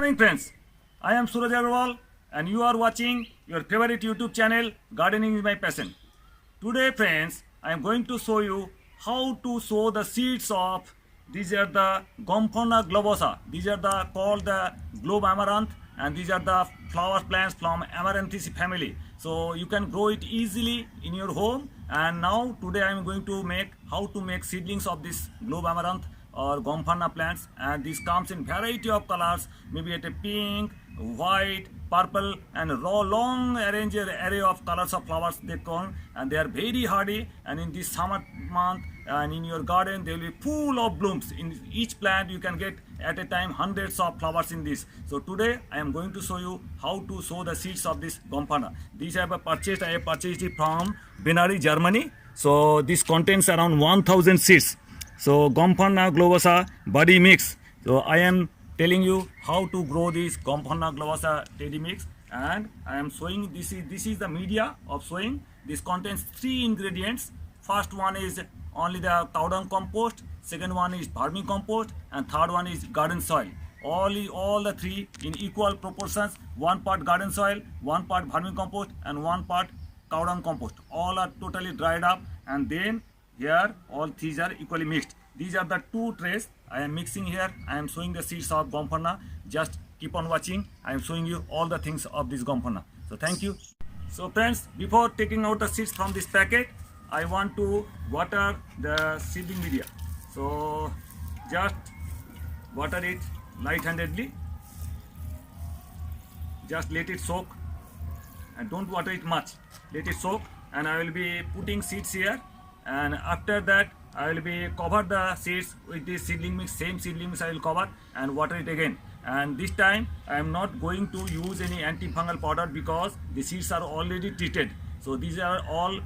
morning friends, I am Suraj Agarwal and you are watching your favorite YouTube channel Gardening is my passion. Today friends, I am going to show you how to sow the seeds of these are the Gomphrena globosa. These are the called the globe amaranth and these are the flower plants from Amaranthus family. So you can grow it easily in your home, and now today I am going to make how to make seedlings of this globe amaranth or Gomphrena plants, and this comes in variety of colors, maybe at a pink, white, purple and raw long array of colors of flowers they come, and they are very hardy, and in this summer month and in your garden they will be full of blooms. In each plant you can get at a time hundreds of flowers in this. So today I am going to show you how to sow the seeds of this Gomphrena. These I have purchased it from Benari, Germany. So this contains around 1000 seeds. So Gomphrena globosa body mix. So I am telling you how to grow this Gomphrena globosa teddy mix, and I am showing this is the media of sowing. This contains 3 ingredients. First one is only the cow dung compost, second one is vermicompost, and third one is garden soil. All the 3 in equal proportions, 1 part garden soil, 1 part vermicompost and 1 part cow dung compost. All are totally dried up, and then here all 3 are equally mixed. These are the 2 trays I am mixing here. I am showing the seeds of Gomphrena. Just keep on watching. I am showing you all the things of this Gomphrena. So thank you. So friends, before taking out the seeds from this packet, I want to water the seedling media. So just water it light-handedly. Just let it soak, and don't water it much. Let it soak, and I will be putting seeds here, and after that I will be cover the seeds with this seedling mix. Same seedling mix I will cover and water it again. And this time I am not going to use any antifungal powder because the seeds are already treated. So these are all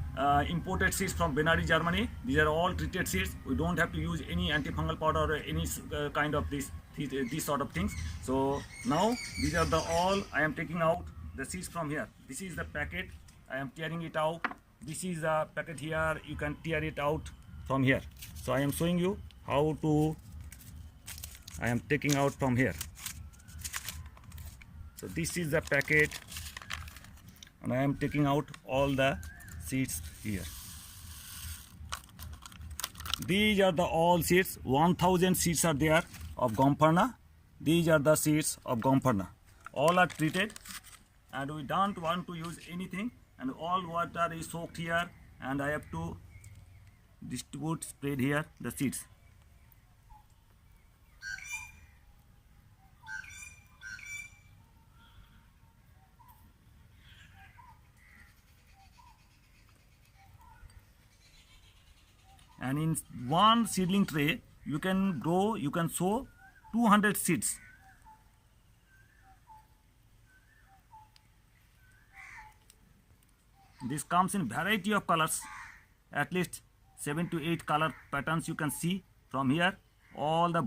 imported seeds from Benari, Germany. These are all treated seeds. We don't have to use any antifungal powder or any kind of these sort of things. So now these are the all I am taking out the seeds from here. This is the packet. I am tearing it out. This is the packet here. You can tear it out from here. So I am showing you how to. I am taking out from here. So this is the packet, and I am taking out all the seeds here. These are the all seeds. 1000 seeds are there of Gomphrena. These are the seeds of Gomphrena. All are treated, and we don't want to use anything, and all water is soaked here, and I have to distribute, spread here the seeds. And in one seedling tray you can sow 200 seeds. This comes in variety of colors, at least 7 to 8 color patterns you can see from here. All the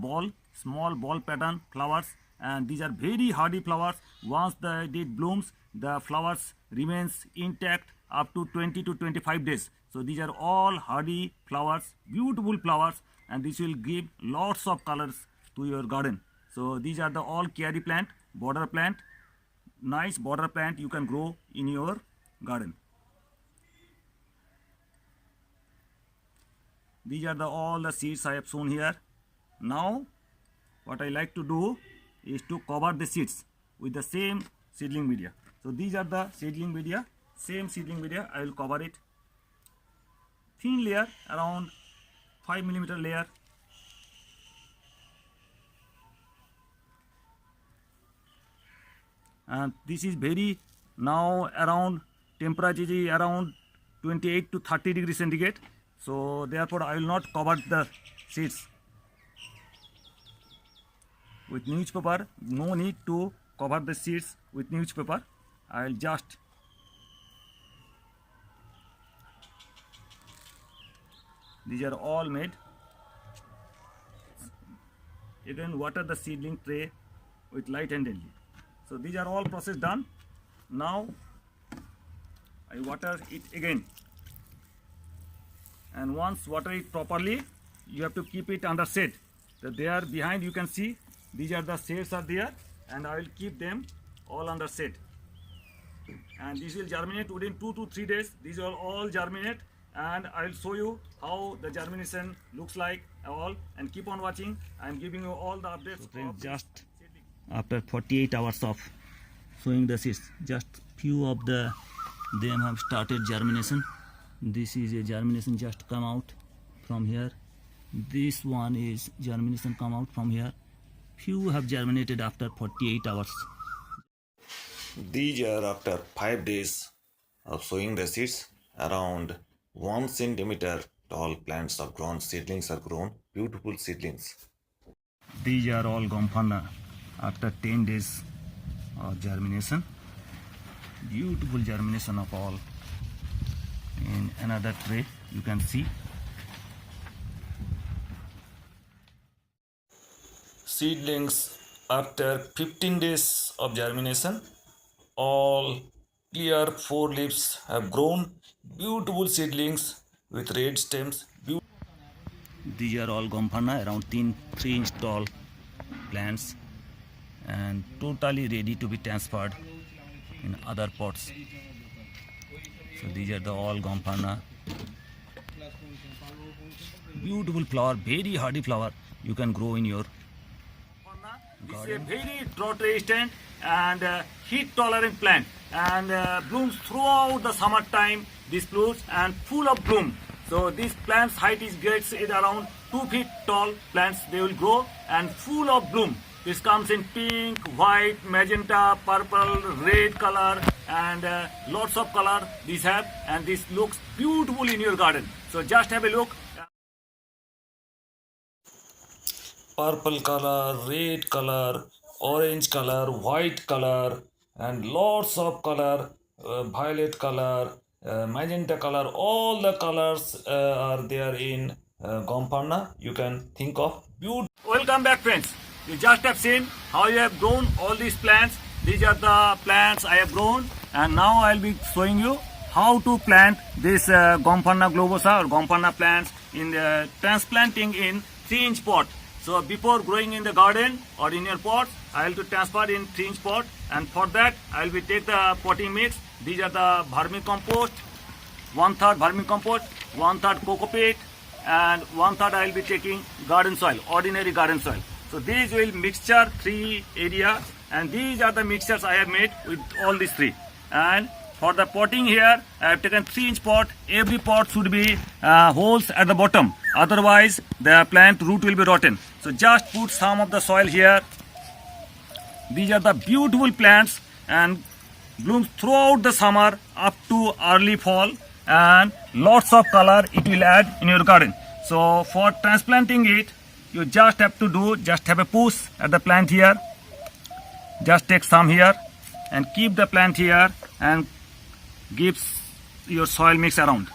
small ball pattern flowers, and these are very hardy flowers. Once it blooms, the flowers remains intact up to 20 to 25 days. So these are all hardy flowers, beautiful flowers, and this will give lots of colors to your garden. So these are the all carry plant, border plant, nice border plant you can grow in your garden. These are all the seeds I have shown here. Now what I like to do is to cover the seeds with the same seedling media. So these are the seedling media, same seedling media. I will cover it. Thin layer, around 5 millimeter layer. And this is very, now around temperature is around 28 to 30 degrees centigrade. So therefore I will not cover the seeds with newspaper. No need to cover the seeds with newspaper. I will just these are all made. Again water the seedling tray with light-handedly. So these are all process done. Now I water it again, and once water it properly, you have to keep it under shade. So there behind you can see these are the shades are there. and I will keep them all on the set. And this will germinate within 2 to 3 days. These will all germinate, and I will show you how the germination looks like all. And keep on watching. I am giving you all the updates. So friends, just after 48 hours of sowing the seeds, just few of them have started germination. This is a germination just come out from here. This one is germination come out from here. Few have germinated after 48 hours. These are after 5 days of sowing the seeds. Around 1 centimeter tall plants are grown, seedlings are grown, beautiful seedlings. These are all Gompana after 10 days of germination. Beautiful germination of all. In another tray you can see. Seedlings after 15 days of germination. All clear 4 leaves have grown. Beautiful seedlings with red stems. These are all Gompana, around 3 inch tall plants, and totally ready to be transferred in other pots. So these are the all Gompana. Beautiful flower, very hardy flower. You can grow in your garden. This is a very drought resistant and heat tolerant plant, and blooms throughout the summer time. This blooms and full of bloom. So this plant's height is gets it around 2 feet tall. Plants they will grow and full of bloom. This comes in pink, white, magenta, purple, red color, and lots of color these have, and this looks beautiful in your garden. So just have a look. Purple color, red color, orange color, white color, and lots of color, violet color, magenta color. All the colors are there in Gompana. You can think of beautiful. Welcome back, friends. You just have seen how you have grown all these plants. These are the plants I have grown, and now I will be showing you how to plant this Gompana globosa or Gompana plants in the transplanting in 3-inch pot. So before growing in the garden or in your pot, I will to transfer in 3-inch pot, and for that I will be take the potting mix. These are the vermicompost, 1/3 vermicompost, 1/3 coco peat, and 1/3 I will be taking garden soil, ordinary garden soil. So these will mixture 3 area, and these are the mixtures I have made with all these 3. And for the potting here, I have taken 3-inch pot. Every pot should be holes at the bottom. Otherwise, the plant root will be rotten. So just put some of the soil here. These are the beautiful plants and blooms throughout the summer up to early fall, and lots of color it will add in your garden. So for transplanting it, you just have to do, just have a push at the plant here. Just take some here and keep the plant here and gives your soil mix around.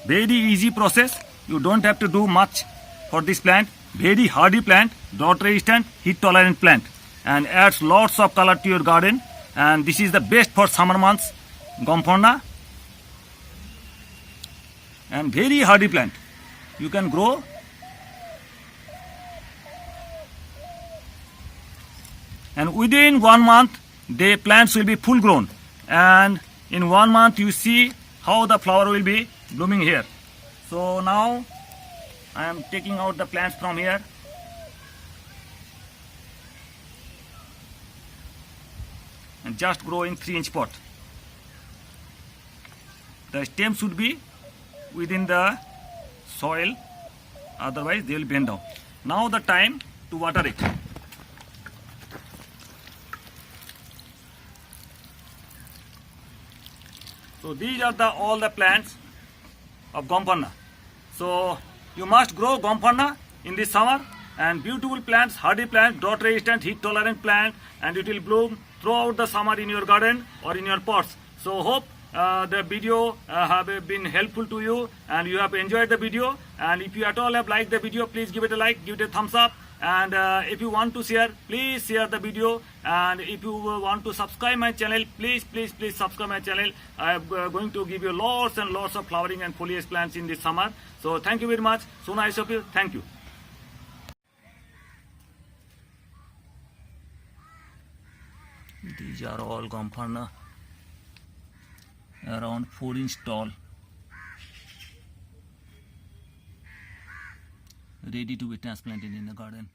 Very easy process. You don't have to do much for this plant. Very hardy plant, drought resistant, heat tolerant plant, and adds lots of color to your garden. And this is the best for summer months, Gompana, and very hardy plant. You can grow. And within 1 month, the plants will be full grown, and in 1 month you see how the flower will be blooming here. So now I am taking out the plants from here. And just grow in 3-inch pot. The stem should be within the soil, otherwise they will bend down. Now the time to water it. So these are all the plants of Gompana. So you must grow Gompana in this summer, and beautiful plants, hardy plants, drought resistant, heat tolerant plant, and it will bloom throughout the summer in your garden or in your pots. So hope the video have been helpful to you, and you have enjoyed the video. And if you at all have liked the video, please give it a like, give it a thumbs up. And if you want to share, please share the video. And if you want to subscribe my channel, please subscribe my channel. I am going to give you lots and lots of flowering and foliage plants in this summer. So thank you very much. So nice of you. Thank you. These are all Gompharna, around 4 inch tall, ready to be transplanted in the garden.